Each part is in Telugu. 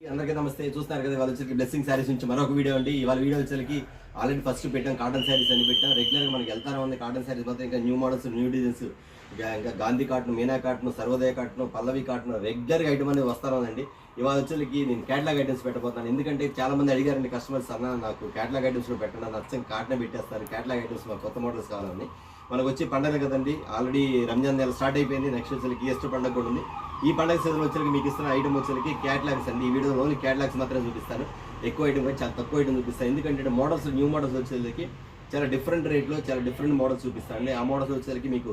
అందరికీ నమస్తే. చూస్తున్నారు కదా, వాళ్ళు వచ్చి బ్లెస్సింగ్ శారీస్ నుంచి మరొక వీడియో అండి. ఇవాళ వీడియో వచ్చేసరికి ఆల్రెడీ ఫస్ట్ పెట్టాం కాటన్ శారీస్ అని పెట్టాం. రెగ్యులర్గా మనకి వెళ్తానే ఉంది కాటన్ శారీస్ మొత్తం. ఇంకా న్యూ మోడల్స్, న్యూ డిజైన్స్, ఇంకా Gandhi cotton, Meena cotton, Sarvodaya cotton, Pallavi cotton రెగ్యులర్గా ఐటమ్ అనేది వస్తానే ఉందండి. ఇవాళ వచ్చేసరికి నేను క్యాటలాగ్ ఐటమ్స్ పెట్టబోతున్నాను. ఎందుకంటే చాలా మంది అడిగారండి కస్టమర్స్, అన్న నాకు క్యాటలాగ్ ఐటమ్స్లో పెట్టండి, నచ్చం కాటనే పెట్టేస్తారు, క్యాటలాగ్ ఐటమ్స్ మాకు కొత్త మోడల్స్ కావాలని. మనకు వచ్చి పండుగ కదండి, ఆల్రెడీ రంజాన్ నెల స్టార్ట్ అయిపోయింది. నెక్స్ట్ వచ్చేసరికి ఈస్టర్ పండుగ కూడా ఉంది. ఈ పండుగ సీజన్ వచ్చేసరికి మీకు ఇస్తున్న ఐటమ్ వచ్చేసరికి క్యాటలాగ్స్ అండి. ఈ వీడియోలో ఓన్లీ క్యాటలాగ్స్ మాత్రమే చూపిస్తాను. ఎక్కువ ఐటమ్ కానీ చాలా తక్కువ ఐటమ్ చూపిస్తాను. ఎందుకంటే మోడల్స్, న్యూ మోడల్స్ వచ్చేసరికి చాలా డిఫరెంట్ రేట్లో చాలా డిఫరెంట్ మోడల్స్ చూపిస్తాను అండి. ఆ మోడల్స్ వచ్చేసరికి మీకు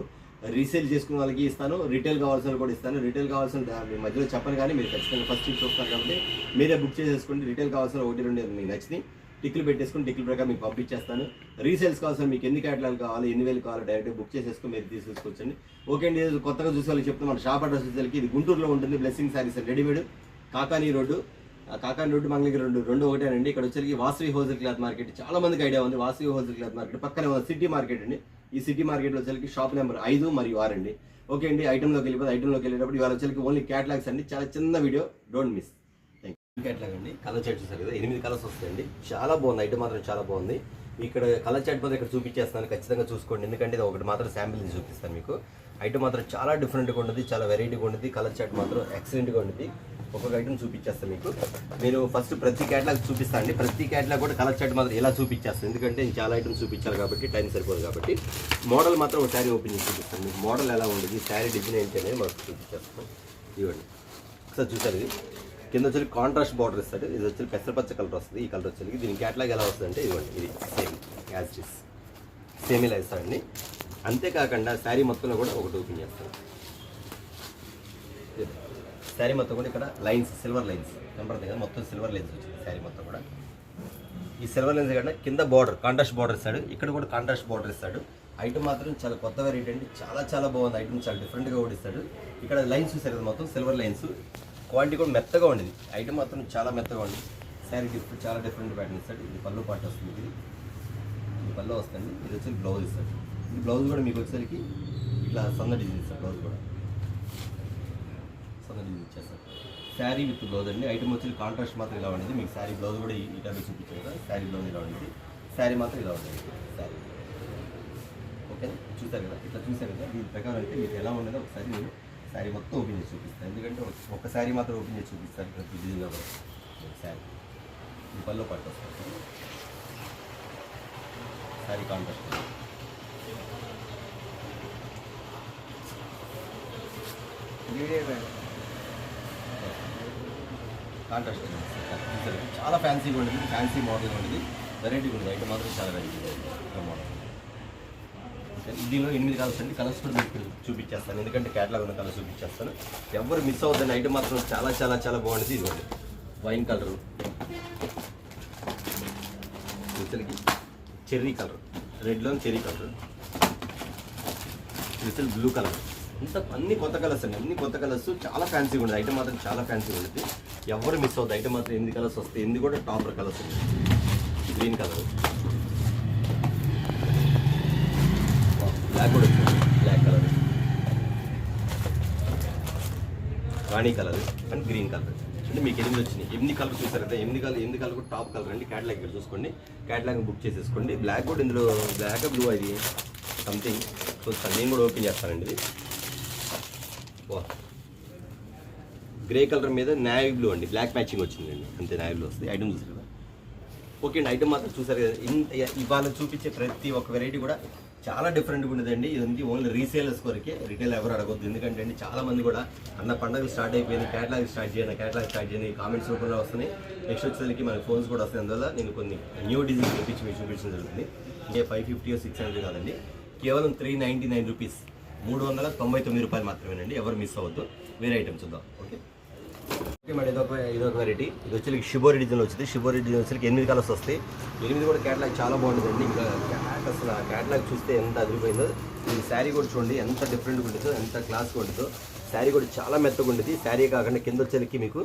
రీసేల్ చేసుకున్న వాళ్ళకి ఇస్తాను, రిటైల్ కావాల్సిన కూడా ఇస్తాను. రిటైల్ కావాల్సిన మధ్యలో చెప్పను, కానీ మీరు ఖచ్చితంగా ఫస్ట్ చూస్తారు కాబట్టి మీరే బుక్ చేసేసుకోండి. రిటైల్ కావాల్సిన 1-2 మీకు నచ్చింది టిక్లు పెట్టేసుకుని టిక్లు ప్రకారం మీకు పంపించేస్తాను. రీసేల్స్ కావాల్సిన మీకు ఎన్ని క్యాటలాగ్ కావాలి, ఎన్ని వేలు కావాలి, డైరెక్ట్గా బుక్ చేసేసుకుని మీరు తీసేసుకోవచ్చండి. ఓకే అండి, కొత్తగా చూసే వాళ్ళకి చెప్తే మన షాప్ అడ్రస్ వచ్చేసరికి ఇది గుంటూరులో ఉంటుంది. Blessing saris readymade, Kakani road, Mangalagiri రెండు ఒకటేనండి. ఇక్కడ వచ్చేసరికి వాసవి హోల్సేల్ క్లాత్ మార్కెట్ చాలా మందికి ఐడియా ఉంది. వాసవి హోల్సేల్ క్లాత్ మార్కెట్ పక్కనే ఉన్న సిటీ మార్కెట్ అండి. ఈ సిటీ మార్కెట్లో వచ్చేసరికి షాప్ నెంబర్ 5 మరియు 6 అండి. ఓకే అండి, ఐటెంలోకి వెళ్ళేటప్పుడు ఇవాళ వచ్చేసరికి ఓన్లీ క్యాటలాగ్స్ అండి. చాలా చిన్న వీడియో, డోంట్ మిస్. క్యాటలాగ్ అండి. కలర్ చార్ట్ చూసారు కదా, 8 కలర్స్ వస్తాయండి. చాలా బాగుంది ఐటమ్, మాత్రం చాలా బాగుంది. ఇక్కడ కలర్ చార్ట్ పోతే ఇక్కడ చూపించేస్తాను, ఖచ్చితంగా చూసుకోండి. ఎందుకంటే ఇది ఒకటి మాత్రం శాంపిల్ చూపిస్తాను మీకు. ఐటమ్ మాత్రం చాలా డిఫరెంట్గా ఉంటుంది, చాలా వెరైటీగా ఉంటుంది. కలర్ చార్ట్ మాత్రం ఎక్సలెంట్గా ఉంటుంది. ఒక్కొక్క ఐటమ్ చూపించేస్తాను మీకు. నేను ఫస్ట్ ప్రతి క్యాటలాగ్ చూపిస్తాను అండి. ప్రతి క్యాటలాగ్ కూడా కలర్ చార్ట్ మాత్రం ఎలా చూపించేస్తాను, ఎందుకంటే నేను చాలా ఐటమ్స్ చూపించాలి కాబట్టి టైం సరిపోదు కాబట్టి. మోడల్ మాత్రం ఒక శారీ ఓపెన్ చేసి చూపిస్తాను మీకు. మోడల్ ఎలా ఉంటుంది, శారీ డిజైన్ ఏంటి అనేది మాకు చూపించేస్తాను. ఇవ్వండి ఒకసారి చూసారు. ఇది కింద వచ్చి కాంట్రాస్ట్ బార్డర్ ఇస్తాడు. ఇది వచ్చి పెసరపచ్చ కలర్ వస్తుంది. ఈ కలర్ వచ్చి దీని క్యాటలాగ్ ఎలా వస్తుంది అంటే ఇవ్వండి, ఇది same as it is same ఇలా ఇస్తాడండి. అంతేకాకుండా శారీ మొత్తంలో కూడా ఒకటి ఓపెన్ చేస్తాను. శారీ మొత్తం కూడా ఇక్కడ లైన్స్, సిల్వర్ లైన్స్ కనపడుతుంది కదా, మొత్తం సిల్వర్ లైన్స్ వచ్చింది శారీ మొత్తం కూడా. ఈ సిల్వర్ లైన్స్ కంటే కింద బార్డర్ కాంట్రాస్ట్ బార్డర్ ఇస్తాడు, ఇక్కడ కూడా కాంట్రాస్ట్ బార్డర్ ఇస్తాడు. ఐటమ్ మాత్రం చాలా కొత్త వెరైటీ అండి, చాలా బాగుంది ఐటమ్, చాలా డిఫరెంట్గా కూడా ఇస్తాడు. ఇక్కడ లైన్స్ చూసారు కదా, మొత్తం సిల్వర్ లైన్స్. క్వాలిటీ కూడా మెత్తగా ఉండేది, ఐటమ్ మాత్రం చాలా మెత్తగా ఉంది. శారీ చాలా డిఫరెంట్ ప్యాటర్న్ ఇస్తాడు. ఇది పళ్ళు పాటు వస్తుంది, ఇది పళ్ళు వస్తుంది. ఇది వచ్చి బ్లౌజ్ ఇస్తాడు. ఈ బ్లౌజ్ కూడా మీకు వచ్చేసరికి ఇట్లా సన్న డిజైన్ ఇస్తాడు. బ్లౌజ్ కూడా సన్న డిజైన్ ఇచ్చేస్తాడు. శారీ విత్ బ్లౌజ్ అండి. ఐటమ్ వచ్చి కాంట్రాస్ట్ మాత్రం ఇలా ఉండేది. మీకు శారీ బ్లౌజ్ కూడా ఈ టైప్ చూపించారు కదా, శారీ బ్లౌజ్ ఇలా ఉండేది. శారీ మాత్రం ఇలా ఉండేది శారీ. ఓకే చూసారు కదా, ఇట్లా చూసారు కదా. దీని ప్రకారం అయితే మీకు ఎలా ఉండేదో ఒకసారి నేను శారీ మొత్తం ఓపెన్ చేసి చూపిస్తాను. ఎందుకంటే ఒక శారీ మాత్రం ఓపెన్ చేసి చూపిస్తాను ప్రతి డిజైన్లో కూడా. శారీ ఈ పళ్ళు పట్టు వస్తుంది, శారీ కాంట్రాస్ట్ కాంట్రాస్ట్ చాలా ఫ్యాన్సీగా ఉండేది, ఫ్యాన్సీ మోడల్ ఉండేది, వెరైటీగా ఉండేది. ఐటమ్ మాత్రం చాలా వెరైటీగా ఉంది మోడల్. దీనిలో 8 కలర్స్ అండి. కలర్స్ కూడా మీకు చూపించేస్తాను, ఎందుకంటే క్యాటలాగ్ ఉన్న కలర్స్ చూపించేస్తాను. ఎవరు మిస్ అవుతుంది. ఐటమ్ మాత్రం చాలా బాగుంటుంది. ఇదిగోండి వైన్ కలరు, విసలికి చెర్రీ కలర్, రెడ్లో చెర్రీ కలర్, విసల్ బ్లూ కలర్. అన్ని కొత్త కలర్స్ అండి, అన్ని కొత్త కలర్స్. చాలా ఫ్యాన్సీగా ఉండదు ఐటమ్ మాత్రం, చాలా ఫ్యాన్సీగా ఉంటుంది. ఎవరు మిస్ అవుతుంది. ఐటమ్ మాత్రం 8 కలర్స్ వస్తాయి. 8 కూడా టాపర్ కలర్స్ ఉంటాయి. గ్రీన్ కలర్, బ్లాక్ కూడా వచ్చింది, బ్లాక్ కలర్, రాణి కలర్ అండ్ గ్రీన్ కలర్. అంటే మీకు 8 వచ్చినాయి. 8 కలర్ చూసారు కదా, 8 కలర్ కూడా టాప్ కలర్ అండి. క్యాటలాగ్ ఇక్కడ చూసుకోండి, క్యాటలాగ్ బుక్ చేసేసుకోండి. బ్లాక్ కూడా ఇందులో బ్లాక్ బ్లూ అది సంథింగ్ చూస్తాను, నేను కూడా ఓపెన్ చేస్తానండి. ఇది గ్రే కలర్ మీద నావీ బ్లూ అండి, బ్లాక్ మ్యాచింగ్ వచ్చిందండి, అంతే నావీ బ్లూ వస్తుంది. ఐటమ్ చూసారు కదా. ఓకే అండి, ఐటమ్ మాత్రం చూసారు కదా. ఇవాళ చూపించే ప్రతి ఒక్క వెరైటీ కూడా చాలా డిఫరెంట్గా ఉండదండి. ఇది ఓన్లీ రీసేలర్స్ కొరకే, రిటైల్ ఎవరు అడగొద్దు. ఎందుకంటే అండి చాలా మంది కూడా అన్న పండుగ స్టార్ట్ అయిపోయింది, క్యాటలాగ్ స్టార్ట్ చేయండి కామెంట్స్ రూపంలో వస్తున్నాయి. నెక్స్ట్ వచ్చేసరికి మనకి ఫోన్స్ కూడా వస్తాయి. అందువల్ల నేను కొన్ని న్యూ డిజైన్ తెప్పించి మీకు చూపించడం జరుగుతుంది. ఇంకే 550 600 కాదండి, కేవలం 399 రూపీస్, 399 రూపాయలు మాత్రమేనండి. ఎవరు మిస్ అవ్వద్దు. వేరే ఐటమ్ చూద్దాం. ఓకే మేడం, ఇదొక వెరైటీ. ఇది వచ్చి షిబోరి డిజైన్లో వచ్చింది. షిబోరి డిజైన్ వచ్చి 8 కలర్స్ వస్తాయి. 8 కూడా క్యాటలాగ్ చాలా బాగుంటుందండి. ఇంకా అసలు క్యాటలాగ్ చూస్తే ఎంత అదిరిపోయిందో. ఈ శారీ కూడా చూడండి ఎంత డిఫరెంట్గా ఉంటుందో, ఎంత క్లాస్గా ఉంటుందో. శారీ కూడా చాలా మెత్తగా ఉంటుంది. శారీ కాకుండా కింద వచ్చేసరికి మీకు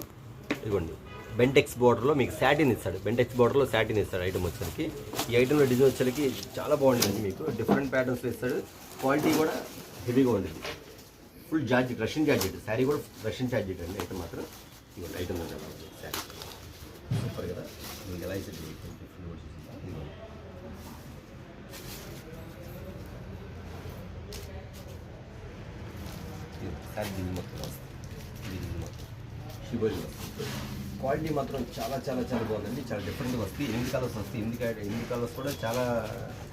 ఇదిగోండి బెంటెక్స్ బార్డర్లో మీకు సాటిన్ ఇస్తాడు. బెంటెక్స్ బార్డర్లో సాటిన్ ఇస్తాడు ఐటమ్ వచ్చేసరికి. ఈ ఐటెంలో డిజైన్ వచ్చేసరికి చాలా బాగుంటుంది. మీకు డిఫరెంట్ ప్యాటర్న్స్లో ఇస్తాడు. క్వాలిటీ కూడా హెవీగా ఉంటుంది. Full georgette, Russian georgette. Sari కూడా రష్యన్ జార్జెట్ అండి. ఐటమ్ మాత్రం ఐటమ్ శారీ. చూసారు కదా, మీకు ఎలా అయితే డిఫరెంట్ కూడా చూసిందా. సారీ దీన్ని మొత్తం వస్తుంది, దీన్ని మొత్తం షిబోరి వస్తుంది. క్వాలిటీ మాత్రం చాలా చాలా చాలా బాగుందండి, చాలా డిఫరెంట్గా వస్తాయి. 8 కలర్స్ వస్తాయి. 8 కలర్స్ కూడా చాలా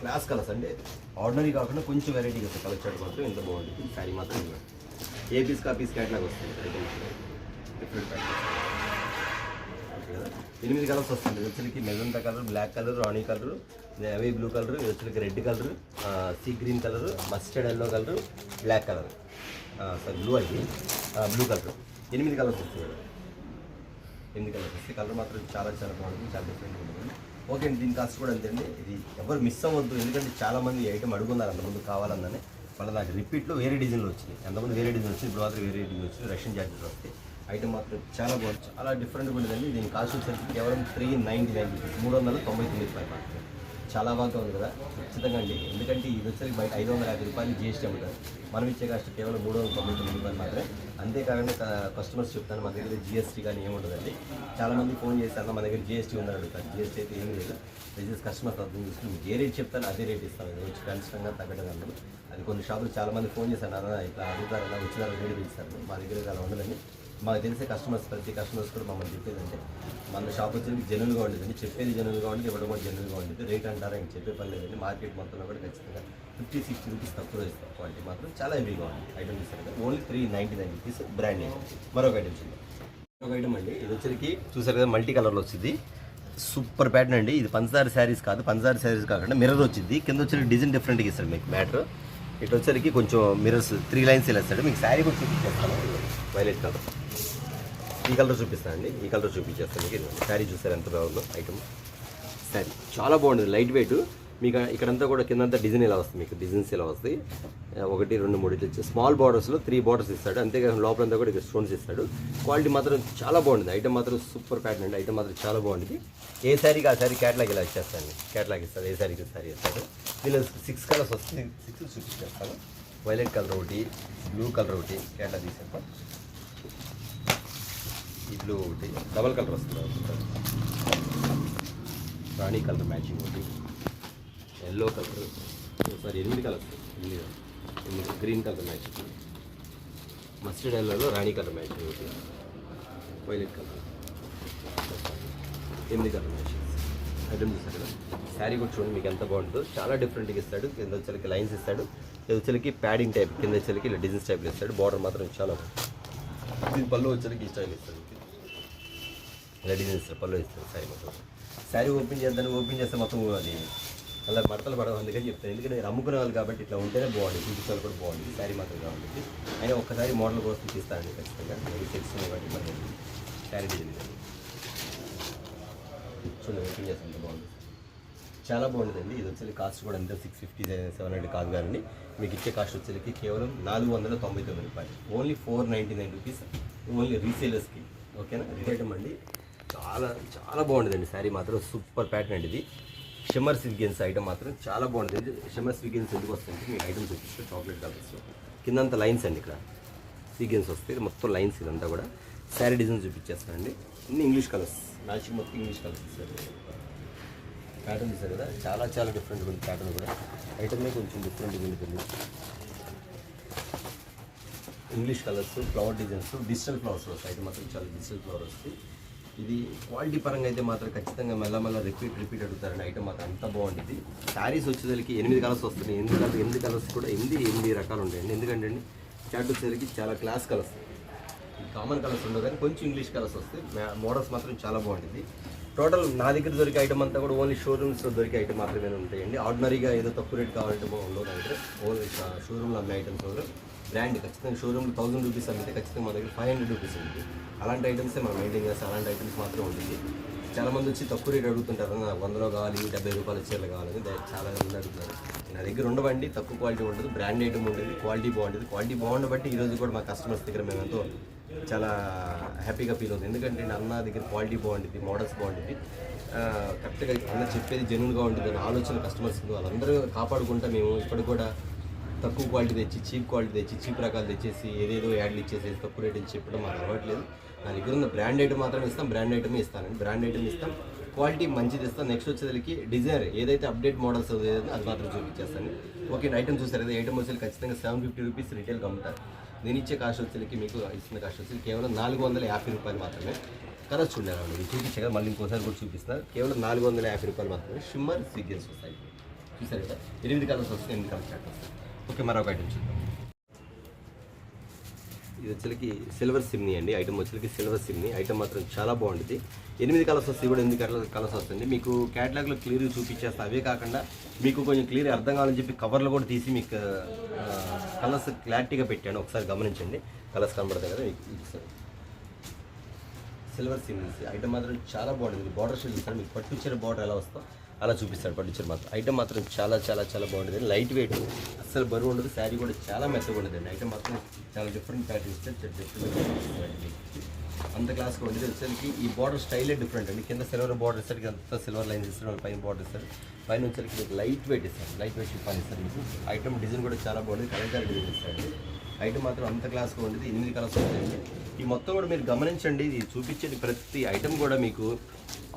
క్లాస్ కలర్స్ అండి, ఆర్డినరీ కాకుండా కొంచెం వెరైటీగా వస్తాయి. కలర్ చార్ట్ మాత్రం ఎంత బాగుంటుంది. శారీ మాత్రం ఏ పీస్ కాపీస్ క్యాట్లాగ్ వస్తుంది, డిఫరెంట్ ప్యాటర్న్ కదా. 8 కలర్స్ వస్తుంది. ఇది వచ్చరికి మెజంతా కలర్, బ్లాక్ కలర్, రాణి కలర్, నేవీ బ్లూ కలర్, ఇది వచ్చరికి red colour, sea green colour, mustard yellow colour, black colour, sorry blue అయితే బ్లూ కలర్. 8 కలర్స్ వస్తుంది. 8 కలర్స్ వస్తాయి. కలర్ మాత్రం చాలా చాలా బాగుంటుంది, చాలా డిఫరెంట్గా ఉంటుంది. ఓకే అండి, దీని కాస్ట్ కూడా అంతే అండి. ఇది ఎవరు మిస్ అవ్వద్దు, ఎందుకంటే చాలామంది ఐటమ్ అడుగున్నారు అంతకుముందు కావాలని. మళ్ళీ నాకు రిపీట్లో వేరే డిజైన్లు వచ్చినాయి, అంతకుముందు వేరే డిజైన్ వచ్చింది, ఇప్పుడు మాత్రం వేరే డిజైన్ వచ్చింది. రష్యన్ జాకెట్ వస్తాయి. ఐటమ్ మాత్రం చాలా బాగుంది, చాలా డిఫరెంట్గా ఉండదండి. దీని కాస్ట్ వచ్చేసరికి కేవలం 399 రూపీస్, 399 రూపాయలు మాత్రమే. చాలా బాగా ఉంది కదా, ఖచ్చితంగా అండి. ఎందుకంటే ఇది వచ్చేసరికి బయట 550 రూపాయలు జీఎస్టీ అమ్ముతారు, మనం ఇచ్చే కాస్ట్ కేవలం 399 రూపాయలు మాత్రమే. అంతేకాకుండా కస్టమర్స్ చెప్తాను, మన దగ్గర జీఎస్టీ కానీ ఏముండదండి. చాలామంది ఫోన్ చేశారు, మన దగ్గర జీఎస్టీ ఉందని అడుగుతారు. జీఎస్టీ అయితే ఏం లేదు, బిజినెస్ కస్టమర్స్ అర్థం చేసుకుని మీకు ఏ రేట్ చెప్తాను అదే రేట్ ఇస్తాను. ఇది వచ్చి ఖచ్చితంగా తగ్గడం అన్నది. అది కొన్ని షాపులు చాలామంది ఫోన్ చేశాను, అన్న ఇట్లా అడుగుతారన్నా వచ్చినారు రేట్ ఇస్తారు. మా దగ్గర అలా ఉండదండి. మాకు తెలిసే కస్టమర్స్, ప్రతి కస్టమర్స్ కూడా మమ్మల్ని చెప్పేదంటే మన షాప్ వచ్చేది జెన్యున్గా ఉండేదండి, చెప్పేది జెన్యున్గా ఉండేది, ఇవ్వడం కూడా జెన్యున్గా ఉండేది. రేట్ అంటారా ఇంక చెప్పే పని లేదండి. మార్కెట్ మొత్తంలో కూడా ఖచ్చితంగా 50-60 రూపీస్ తక్కువ ఇస్తాం. క్వాలిటీ మాత్రం చాలా హెవీగా ఉంది. ఐటమ్ ఇస్తారు కదా, ఓన్లీ 399 రూపీస్ బ్రాండ్ నేమ్. మరొక ఐటమ్ చూద్దాం. మరొక ఐటమ్ అండి, ఇది వచ్చరికి చూసారు కదా, మల్టీ కలర్లో వచ్చింది. సూపర్ ప్యాటర్న్ అండి. ఇది పంచదార శారీస్ కాదు, పంచదార శారీస్ కాకుండా మిర్రర్ వచ్చింది. కింద వచ్చరికి డిజైన్ డిఫరెంట్గా ఇస్తాడు మీకు మ్యాటర్. ఇటు వచ్చరికి కొంచెం మిర్రర్స్ 3 లైన్స్ ఇలా ఇస్తాడు. మీకు శారీ కూడా చూపించేస్తాను, వైలెట్ కలర్. ఈ కలర్ చూపిస్తానండి, ఈ కలర్ చూపించేస్తాను మీకు. శారీ చూసారు ఎంత బాగుందో ఐటమ్. శారీ చాలా బాగుంటుంది, లైట్ వెయిట్. మీకు ఇక్కడంతా కూడా కిందంతా డిజైన్ ఇలా వస్తుంది, మీకు డిజైన్స్ ఇలా వస్తాయి. 1, 2, 3 ఇట్లా స్మాల్ బార్డర్స్లో 3 బార్డర్స్ ఇస్తాడు. అంతేకాకుండా లోపలంతా కూడా ఇక్కడ స్టోన్స్ ఇస్తాడు. క్వాలిటీ మాత్రం చాలా బాగుంటుంది. ఐటమ్ మాత్రం సూపర్ ప్యాటర్న్ అండి. ఐటమ్ మాత్రం చాలా బాగుంటుంది. ఏ శారీకి ఆ శారీ క్యాట్లాగ్ ఇలా ఇచ్చేస్తాను, క్యాట్లాగ్ ఇస్తాడు. ఏ శారీకి శారీ ఇస్తాడు. దీనిలో 6 కలర్స్ వస్తుంది, 6 చూపించేస్తాను. వైలెట్ కలర్ ఒకటి, బ్లూ కలర్ ఒకటి క్యాట్లాగ్ తీసేస్తాం. ఈ బ్లూ ఒకటి, డబల్ కలర్ వస్తుంది, రాణి కలర్ మ్యాచింగ్ ఒకటి, yellow colour, sorry 8 colours, 8 green colour matching, mustard ఎల్లోలో రాణి కలర్ మ్యాచింగ్ ఒకటి, violet colour, 8 colour matching. Item చూస్తారు కదా. శారీ కూడా చూడండి మీకు ఎంత బాగుంటుందో, చాలా డిఫరెంట్గా ఇస్తాడు. కింద వచ్చరికి లైన్స్ ఇస్తాడు, ఇది వచ్చరికి ప్యాడింగ్ టైప్, కింద వచ్చరికి ఇలా డిజైన్స్ టైప్లో ఇస్తాడు. బార్డర్ మాత్రం చాలా బాగుంటుంది. దీని పళ్ళు వచ్చరికి ఈ స్టైల్ ఇస్తాడు, ఇలా డిజైన్ ఇస్తాడు, పళ్ళు ఇస్తాడు. శారీ మొత్తం శారీ ఓపెన్ చేస్తే మొత్తం అది అలా మడతలు పడవు, అందుకని చెప్తాను. ఎందుకంటే అమ్ముకునే వాళ్ళు కాబట్టి ఇట్లా ఉంటేనే బాగుంది, చూపించాలి కూడా బాగుంది. శారీ మాత్రం కావాలి. అయినా ఒక్కసారి మోడల్ కోసం తీస్తానండి ఖచ్చితంగా, అది తెలుస్తుంది కాబట్టి మరి శారీ డిజైన్ చూడండి, ఓపెన్ చేస్తే బాగుంది, చాలా బాగుంటుందండి. ఇది వచ్చేది కాస్ట్ కూడా అంతే 650, 700 కాదు కానీ మీకు ఇచ్చే కాస్ట్ వచ్చేకి కేవలం 499 రూపాయలు, ఓన్లీ 499 రూపీస్, ఓన్లీ రీసేలర్స్కి. ఓకేనా, రిటైటమ్ అండి. చాలా చాలా బాగుంటుందండి. శారీ మాత్రం సూపర్ ప్యాటర్న్ అండి. ఇది షిమ్మర్ సిల్కెన్స్ ఐటమ్ మాత్రం చాలా బాగుంటుంది. షిమ్మర్ సిల్కెన్స్ ఎందుకు వస్తుంది మీకు ఐటమ్ చూపిస్తే, చాక్లెట్ కలర్స్ కిందంతా లైన్స్ అండి, ఇక్కడ సీక్వెన్స్ వస్తాయి మొత్తం లైన్స్. ఇదంతా కూడా శారీ డిజైన్ చూపించేస్తానండి. అన్ని ఇంగ్లీష్ కలర్స్ మ్యాచింగ్, మొత్తం ఇంగ్లీష్ కలర్స్ ఇస్తారు. ప్యాటర్న్ ఇస్తారు కదా, చాలా చాలా డిఫరెంట్గా ఉంది ప్యాటర్న్ కూడా. ఐటమే కొంచెం డిఫరెంట్గా ఉంటుంది. English colours, flower designs, digital flowers వస్తాయి. ఐటమ్ మాత్రం చాలా డిజిటల్ ఫ్లవర్ వస్తాయి. ఇది క్వాలిటీ పరంగా అయితే మాత్రం ఖచ్చితంగా మెల్ల రిపీట్ అడుగుతారండి. ఐటమ్ మాత్రం అంత బాగుంటుంది. శారీస్ వచ్చేసరికి 8 కలర్స్ వస్తున్నాయి. 8 కలర్స్ కూడా 8 రకాలు ఉంటాయండి. ఎందుకంటే అండి చాట్ వచ్చేసరికి చాలా క్లాస్ కలర్స్, కామన్ కలర్స్ ఉండవు కానీ కొంచెం ఇంగ్లీష్ కలర్స్ వస్తాయి. మోడల్స్ మాత్రం చాలా బాగుంటుంది. టోటల్ నా దగ్గర దొరికే ఐటమ్ అంతా కూడా ఓన్లీ షోరూమ్స్లో దొరికే ఐటమ్ మాత్రమే ఉంటాయండి. ఆర్డినరీగా ఏదో తక్కువ రేట్ కావాలంటే ఉండవు నా దగ్గర. ఓన్లీ షోరూమ్లో అమ్మే ఐటమ్స్ బ్రాండ్ ఖచ్చితంగా షోరూమ్లో 1000 రూపీస్ అమ్మితే ఖచ్చితంగా మన దగ్గర 500 రూపీస్ ఉంటుంది. అలాంటి ఐటమ్సే మనం మెయింటైన్ చేస్తాం, అలాంటి ఐటమ్స్ మాత్రం ఉంటుంది. చాలామంది వచ్చి తక్కువ రేట్ అడుగుతుంటారు, నాకు 100లో కావాలి, 70 రూపాయల చీరలు కావాలని చాలా మంది అడుగుతున్నారు. నా దగ్గర ఉండవండి, తక్కువ క్వాలిటీ ఉంటుంది, బ్రాండ్ ఐటమ్ ఉంటుంది, క్వాలిటీ బాగుంటుంది. క్వాలిటీ బాగుండబట్టి ఈరోజు కూడా మా కస్టమర్స్ దగ్గర మేము ఎంతో చాలా హ్యాపీగా ఫీల్ అవుతుంది. ఎందుకంటే అన్న దగ్గర క్వాలిటీ బాగుంటుంది, మోడల్స్ బాగుంటుంది, కరెక్ట్గా అన్న చెప్పేది జెన్యూన్గా ఉంటుంది అనే ఆలోచన కస్టమర్స్ వాళ్ళందరూ కాపాడుకుంటా మేము ఇప్పటికి కూడా తక్కువ క్వాలిటీ తెచ్చి చీప్ క్వాలిటీ తెచ్చి చీప్ రకాలు తెచ్చేసి ఏదేదో యాడ్లు ఇచ్చేసి తక్కువ రేట్ అని చెప్పడం మాకు అలవాట్లేదు. నా దగ్గర ఉన్న బ్రాండ్ ఐటమ్ మాత్రమే ఇస్తాం, బ్రాండ్ ఐటమే ఇస్తానండి, బ్రాండ్ ఐటమ్ ఇస్తాం, క్వాలిటీ మంచిది ఇస్తాం. నెక్స్ట్ వచ్చేసరికి డిజైనర్ ఏదైతే అప్డేట్ మోడల్స్ అది మాత్రం చూపించేస్తాను. ఓకే, ఐటమ్ చూసారు కదా, ఐటమ్ వచ్చేసరికి ఖచ్చితంగా 750 రూపీస్ రిటైల్గా అమ్ముతారు. నేను ఇచ్చే కాస్ట్ వచ్చేసరికి మీకు ఇస్తున్న కాస్ట్ వచ్చి కేవలం 450 రూపాయలు మాత్రమే. కలర్స్ చూడాలండి, ఇది చూపించే మళ్ళీ ఇంకోసారి కూడా చూపిస్తున్నారు. కేవలం 450 రూపాయలు మాత్రమే. షిమ్మర్ సీక్వెన్స్ వస్తాయి, చూసారు కదా, 8 కలర్స్ వస్తాయి, 8 కలర్స్ చాట్ వస్తాయి. ఓకే, మరొక ఐటమ్ చూద్దాం. ఇది వచ్చరికి సిల్వర్ సిమ్ని అండి, ఐటమ్ వచ్చరికి సిల్వర్ సిమ్ని. ఐటమ్ మాత్రం చాలా బాగుంటుంది. 8 కలర్స్ వస్తాయి, కూడా 8 కలర్స్ వస్తుంది. మీకు క్యాటలాగ్లో క్లియర్గా చూపించేస్తా. అవే కాకుండా మీకు కొంచెం క్లియర్ అర్థం కావాలని చెప్పి కవర్లు కూడా తీసి మీకు కలర్స్ క్లారిటీగా పెట్టాను, ఒకసారి గమనించండి. కలర్స్ కనబడతాయి కదా మీకు. సిల్వర్ సిమ్స్ ఐటమ్ మాత్రం చాలా బాగుంటుంది. బార్డర్ షేడ్ చూస్తారు, మీకు పట్టు చీర బార్డర్ ఎలా వస్తో అలా చూపిస్తాడు పట్టు చీర మాత్రం. ఐటమ్ మాత్రం చాలా చాలా చాలా బాగుంటుంది. లైట్ వెయిట్, అస్సలు బరువు ఉండదు. శారీ కూడా చాలా మెత్తగా ఉండదు. ఐటమ్ మాత్రం చాలా డిఫరెంట్ ప్యాటర్న్ ఇస్తారు, అంత క్లాస్గా ఉండేది. వచ్చేసరికి ఈ బార్డర్ స్టైలే డిఫరెంట్ అండి. కింద సిల్వర్ బార్డర్ ఇస్తారు, అంతా సిల్వర్ లైన్స్ ఇస్తారు, పైన బార్డర్ ఇస్తారు. పైన వచ్చేసరికి మీకు లైట్ వెయిట్ ఇస్తారు, లైట్ వెయిట్ షిఫాన్ ఇస్తారు మీకు. ఐటమ్ డిజైన్ కూడా చాలా బాగుంటుంది, కలర్ డిజైన్ ఇస్తారండి. ఐటమ్ మాత్రం అంత క్లాస్గా ఉండేది. 8 కలర్స్ ఉంటాయండి. ఈ మొత్తం కూడా మీరు గమనించండి, ఇది చూపించేది ప్రతి ఐటమ్ కూడా మీకు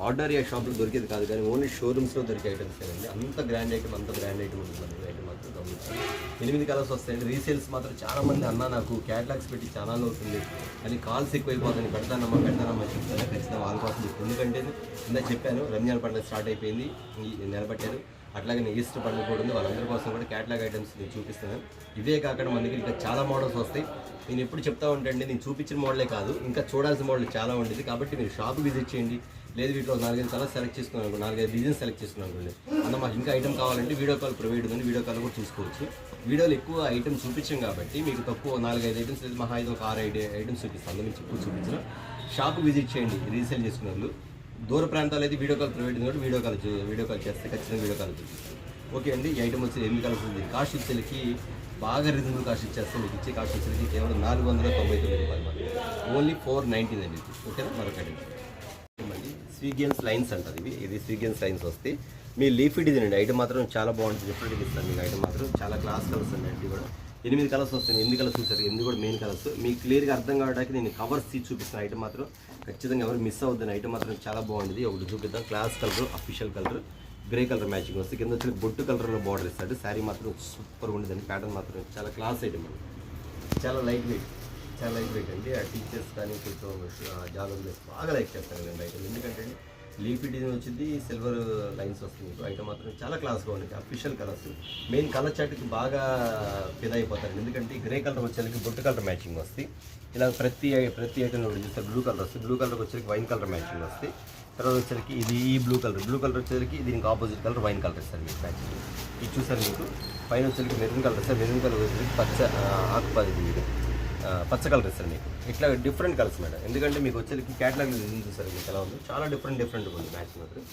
ఆర్డనరీ షాప్లో దొరికేది కాదు, కానీ ఓన్లీ షోరూమ్స్లో దొరికే ఐటమ్స్ అండి. అంత బ్రాండ్ ఐటమ్, అంత బ్రాండ్ ఐటమ్ ఉంటుంది. ఐటమ్ మాత్రం గమనించండి. 8 కలర్స్ వస్తాయండి. రీసేల్స్ మాత్రం చాలామంది అన్న నాకు క్యాటలాగ్స్ పెట్టి ఛానల్ అవుతుంది అని కాల్స్ ఎక్కువైపోతుంది, పెడతానమ్మా చెప్తాను. ఖచ్చితంగా వాళ్ళ కోసం చెప్తాను. ఎందుకంటే ఇందాక చెప్పాను, రంజాన్ పండుగ స్టార్ట్ అయిపోయింది, నిలబట్టారు. అట్లాగే ఈస్టర్ పండుగ కూడా ఉంది, వాళ్ళందరి కోసం కూడా క్యాటలాగ్ ఐటమ్స్ నేను చూపిస్తున్నాను. ఇవే కాకుండా మన దగ్గర ఇంకా చాలా మోడల్స్ వస్తాయి. నేను ఎప్పుడు చెప్తా ఉంటానండి, నేను చూపించిన మోడలే కాదు, ఇంకా చూడాల్సిన మోడల్ చాలా ఉండేది. కాబట్టి మీరు షాప్ విజిట్ చేయండి. లేదు వీటిలో 4-5 కలర్స్ సెలెక్ట్ చేసుకున్నాను, 4-5 డిజైన్స్ సెలెక్ట్ చేసుకున్నాను అనుకోండి. అన్న మాకు ఇంకా ఐటమ్ కావాలంటే వీడియో కాల్ ప్రొవైడ్ ఉంది, వీడియో కాల్ కూడా చూసుకోవచ్చు. వీడియోలో ఎక్కువ ఐటమ్ చూపించాం కాబట్టి మీకు తక్కువ 4-5 ఐటమ్స్ లేదు, మహా 5 ఒక 6 ఐటమ్స్ చూపిస్తాను. అందులో నుంచి ఎక్కువ చూపించిన షాప్ విజిట్ చేయండి. రీసేల్ చేసుకునే వాళ్ళు దూర ప్రాంతాలు అయితే వీడియో కాల్ ప్రొవైడ్ ఉంది కాబట్టి వీడియో కాల్ చేస్తే ఖచ్చితంగా వీడియో కాల్ చూపిస్తాను. ఓకే అండి, ఈ ఐటమ్ వచ్చి 8 కలర్స్ ఉంది. కాస్ట్ వచ్చేసరికి బాగా రీజనబుల్ కాస్ట్ ఇచ్చేస్తాం. మీకు ఇచ్చే కాస్ట్ వచ్చేసరికి కేవలం 499 రూపాయలు మాత్రం, ఓన్లీ 490 అండి. ఓకేనా, మరొక ఐటమ్ అండి, స్వీగన్స్ లైన్స్ అంటారు. ఇది స్వీగన్స్ లైన్స్ వస్తాయి. మీ లీఫీ డిజైన్ అండి. ఐటమ్ మాత్రం చాలా బాగుంటుంది, డిఫరెంట్గా ఇస్తాను మీకు. ఐటమ్ మాత్రం చాలా క్లాస్ కలర్స్ అండి. ఇది కూడా 8 కలర్స్ వస్తాయి. 8 కలర్స్ చూసారు, 8 కూడా మెయిన్ కలర్స్. మీకు క్లియర్గా అర్థం కావడానికి నేను కవర్స్ తీసి చూపిస్తాను. ఐటమ్ మాత్రం ఖచ్చితంగా ఎవరు మిస్ అవుతుంది. ఐటమ్ మాత్రం చాలా బాగుంటుంది. ఒకటి చూపిద్దాం. Class colour, official colour, grey colour matching వస్తుంది. కింద వచ్చి బొట్టు కలర్లో బార్డర్ ఇస్తాడు. శారీ మాత్రం సూపర్గా ఉండేదండి. ప్యాటర్న్ మాత్రం చాలా క్లాస్ ఐటమ్ అండి. చాలా లైట్ వెయిట్ అండి. ఆ టీచర్స్ కానీ కొంచెం జాలం బాగా లైక్ చేస్తారండి ఐటమ్. ఎందుకంటే లీఫీ డిజైన్ వచ్చింది, సిల్వర్ లైన్స్ వస్తుంది. ఐటమ్ మాత్రం చాలా క్లాస్గా ఉంటుంది. అఫీషియల్ కలర్స్, మెయిన్ కలర్ చాట్కి బాగా ఫిదా అయిపోతారండి. ఎందుకంటే గ్రే కలర్ వచ్చేసరికి బొట్టు కలర్ మ్యాచింగ్ వస్తుంది. ఇలా ప్రతి ఐటెంలో చూస్తారు. బ్లూ కలర్ వస్తుంది, బ్లూ కలర్కి వచ్చేసరికి వైన్ కలర్ మ్యాచింగ్ వస్తుంది. తర్వాత వచ్చేసరికి ఇది ఈ బ్లూ కలర్ వచ్చేసరికి దీనికి ఆపోజిట్ కలర్ వైన్ కలర్ ఇస్తారు మీకు మ్యాచింగ్. ఇది చూసారు మీకు. పైన వచ్చేసరికి మెరూన్ కలర్ ఇస్తారు. మెరూన్ కలర్ వచ్చేసరికి పచ్చ కలర్ ఇస్తారు మీకు. ఇట్లా డిఫరెంట్ కలర్స్ మేడం. ఎందుకంటే మీకు వచ్చేసరికి క్యాటలాగ్ చూసారు మీకు ఎలా ఉంది, చాలా డిఫరెంట్గా ఉంది మ్యాచింగ్ మాత్రం.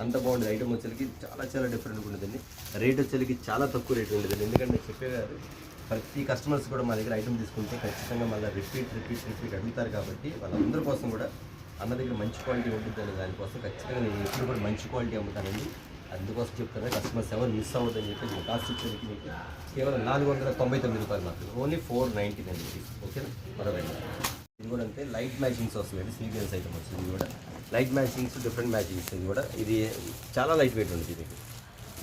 అంత బాగుంటుంది. ఐటమ్ వచ్చేసరికి చాలా డిఫరెంట్గా ఉంటుందండి. రేట్ వచ్చేసరికి చాలా తక్కువ రేట్ ఉండేదండి. ఎందుకంటే చెప్పేవారు ప్రతి కస్టమర్స్ కూడా మా దగ్గర ఐటమ్ తీసుకుంటే ఖచ్చితంగా మళ్ళీ రిపీట్ అడుగుతారు. కాబట్టి వాళ్ళందరి కోసం కూడా అన్న దగ్గర మంచి క్వాలిటీ ఉంటుంది అనే దానికోసం ఖచ్చితంగా నేను ఎప్పుడు కూడా మంచి క్వాలిటీ అమ్ముతానండి. అందుకోసం చెప్తాను, కస్టమర్స్ ఎవరు మిస్ అవ్వద్దని చెప్పి నేను కాస్ట్ వచ్చేసరికి మీకు కేవలం 499 రూపాయలు మాత్రం, ఓన్లీ 490 అండి. ఓకేనా, మరొక ఇది కూడా అంటే లైట్ మ్యాచింగ్స్ వస్తుందండి. సీక్వెన్స్ ఐటమ్ వస్తుంది. ఇది కూడా లైట్ మ్యాచింగ్స్, డిఫరెంట్ మ్యాచింగ్స్. ఇది చాలా లైట్ వెయిట్ ఉంటుంది. మీకు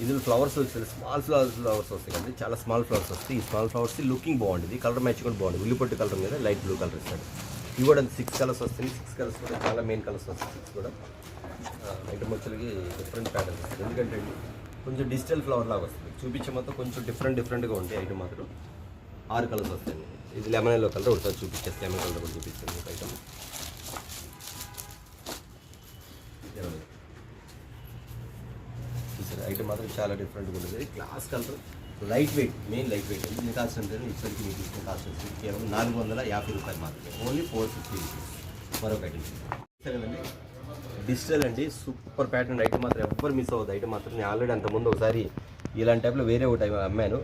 ఇందులో ఫ్లవర్స్ వచ్చి స్మాల్ ఫ్లవర్స్ వస్తాయి కదండి, చాలా స్మాల్ ఫ్లవర్స్ వస్తాయి. ఈ స్మాల్ ఫ్లవర్స్ లుకింగ్ బాగుంటుంది, కలర్ మ్యాచింగ్ కూడా బాగుంటుంది. ఉల్లిపొట్టు కలర్ మీద లైట్ బ్లూ కలర్ ఇస్తాడు. ఇవి కూడా 6 కలర్స్ వస్తాయి. 6 కలర్స్ కూడా చాలా మెయిన్ కలర్స్ వస్తాయి. 6 కూడా ఐటమ్ వచ్చేకి డిఫరెంట్ ప్యాటర్న్స్ వస్తుంది. ఎందుకంటే కొంచెం డిజిటల్ ఫ్లవర్ లాగా వస్తుంది. చూపించే మొత్తం కొంచెం డిఫరెంట్గా ఉంటాయి. ఐటమ్ మాత్రం 6 కలర్స్ వస్తాయండి. ఇది లెమన్ ఎల్లో కలర్ ఒకసారి చూపించేస్తే, లెమన్ కలర్ కూడా చూపిస్తుంది ఐటమ్. చూసారు, ఐటమ్ మాత్రం చాలా డిఫరెంట్గా ఉంటుంది. Class colour, light weight, main light weight. ఇది కాస్ట్ అంటే ఇప్పటికి మీకు ఇచ్చిన కాస్ట్ వచ్చి కేవలం 450 రూపాయలు మాత్రమే, ఓన్లీ 450 రూపీస్. మరొక ఐటమ్ కదండి, డిజిటల్ అండి. సూపర్ ప్యాటర్న్ ఐటమ్ మాత్రం ఎవ్వరు మిస్ అవ్వదు. ఐటమ్ మాత్రం నేను ఆల్రెడీ అంతకుముందు ఒకసారి ఇలాంటి టైప్లో వేరే ఒకటి అమ్మాను.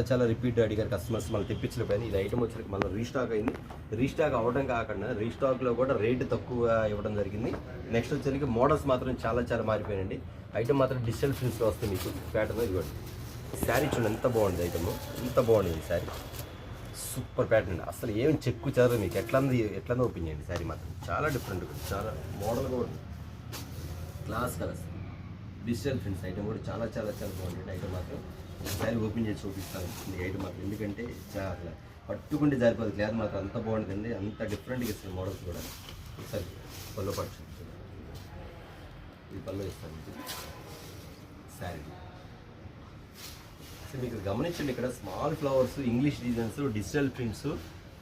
చాలా రిపీట్ అడిగారు కస్టమర్స్, మళ్ళీ తెప్పించలేకపోయింది. ఇది ఐటమ్ వచ్చరికి మళ్ళీ రీస్టాక్ అయింది. రీస్టాక్ అవ్వడం కాకుండా రీస్టాక్లో కూడా రేటు తక్కువ ఇవ్వడం జరిగింది. నెక్స్ట్ వచ్చరికి మోడల్స్ మాత్రం చాలా మారిపోయాయండి. ఐటమ్ మాత్రం డిజిటల్ ప్రింట్స్లో వస్తుంది మీకు ప్యాటర్న్. ఇవ్వండి శారీ చూడండి ఎంత బాగుంది. ఐటమ్ ఎంత బాగుంది శారీ, సూపర్ ప్యాటర్న్ అండి. అసలు ఏం చెక్కు చదవదు మీకు. ఎట్లా ఓపెన్ చేయండి శారీ మాత్రం చాలా డిఫరెంట్, చాలా మోడల్ కూడా class colours. Digital prints item కూడా చాలా చాలా చాలా బాగుంటుంది. ఐటమ్ మాత్రం ఒకసారి ఓపెన్ చేసి చూపిస్తాను ఈ ఐటమ్ మాత్రం. ఎందుకంటే చాలా పట్టుకుంటే జారిపోదు, క్లాత్ మాత్రం అంత బాగుంటుందండి, అంత డిఫరెంట్గా ఇస్తుంది మోడల్స్ కూడా. ఒకసారి పళ్ళు పట్టు, ఇది పళ్ళు ఇస్తాను శారీ. సో మీకు గమనించండి, ఇక్కడ small flowers, English designs, digital prints,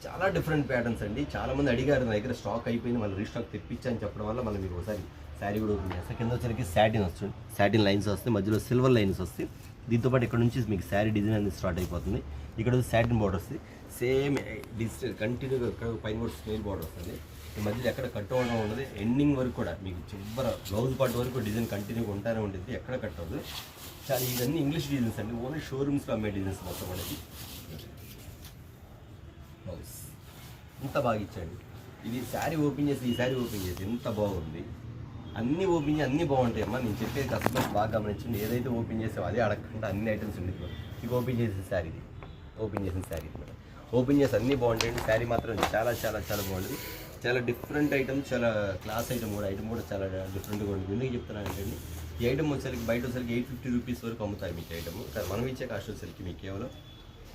చాలా డిఫరెంట్ ప్యాటర్న్స్ అండి. చాలామంది అడిగారు నా దగ్గర స్టాక్ అయిపోయింది, మళ్ళీ రీస్టాక్ తెప్పించని చెప్పడం వల్ల మళ్ళీ మీకు ఒకసారి శారీ కూడా ఓపెన్ చేస్తాను. కింద వచ్చరికి సాటిన్ వస్తుంది, సాటిన్ లైన్స్ వస్తాయి, మధ్యలో సిల్వర్ లైన్స్ వస్తాయి. దీంతోపాటు ఇక్కడ నుంచి మీకు శారీ డిజైన్ అనేది స్టార్ట్ అయిపోతుంది. ఇక్కడ సాటిన్ బార్డర్ వస్తుంది, సేమ్ డిజిటల్ కంటిన్యూగా పైన కూడా స్నేల్ బార్డర్ వస్తుంది. ఈ మధ్యలో ఎక్కడ కట్ అవ్వడం ఉండదు, ఎండింగ్ వరకు కూడా మీకు చివర బ్లౌజ్ పార్ట్ వరకు డిజైన్ కంటిన్యూగా ఉంటానే ఉంటుంది, ఎక్కడ కట్ అవ్వదు. చాలా ఇవన్నీ ఇంగ్లీష్ డిజైన్స్ అండి, ఓన్లీ షోరూమ్స్లో అమ్మే డిజైన్స్ మొత్తం అనేది. బ్లౌజ్ ఇంత బాగా ఇచ్చాడు. ఇది శారీ ఓపెన్ చేసి, ఈ శారీ ఓపెన్ చేసి ఎంత బాగుంది. అన్నీ ఓపెన్ చేసి అన్నీ బాగుంటాయి అమ్మా. నేను చెప్పేది కస్టమర్స్ బాగా గమనించండి, ఏదైతే ఓపెన్ చేసావో అదే అడగకుండా అన్ని ఐటమ్స్ ఉండేది. ఇక ఓపెన్ చేసిన శారీ, ఇది ఓపెన్ చేసిన శారీ మేడం, ఓపెన్ చేసి అన్నీ బాగుంటాయండి. శారీ మాత్రం చాలా చాలా చాలా బాగుంటుంది. చాలా డిఫరెంట్ ఐటమ్, చాలా క్లాస్ ఐటమ్ కూడా చాలా డిఫరెంట్గా ఉంటుంది. ఎందుకు చెప్తున్నానంటే ఈ ఐటమ్ వచ్చేసరికి బయట వచ్చేసరికి 850 రూపీస్ వరకు అమ్ముతాయి మీకు ఐటమ్. కానీ మనం ఇచ్చే కాస్ట్ వచ్చేసరికి మీకు కేవలం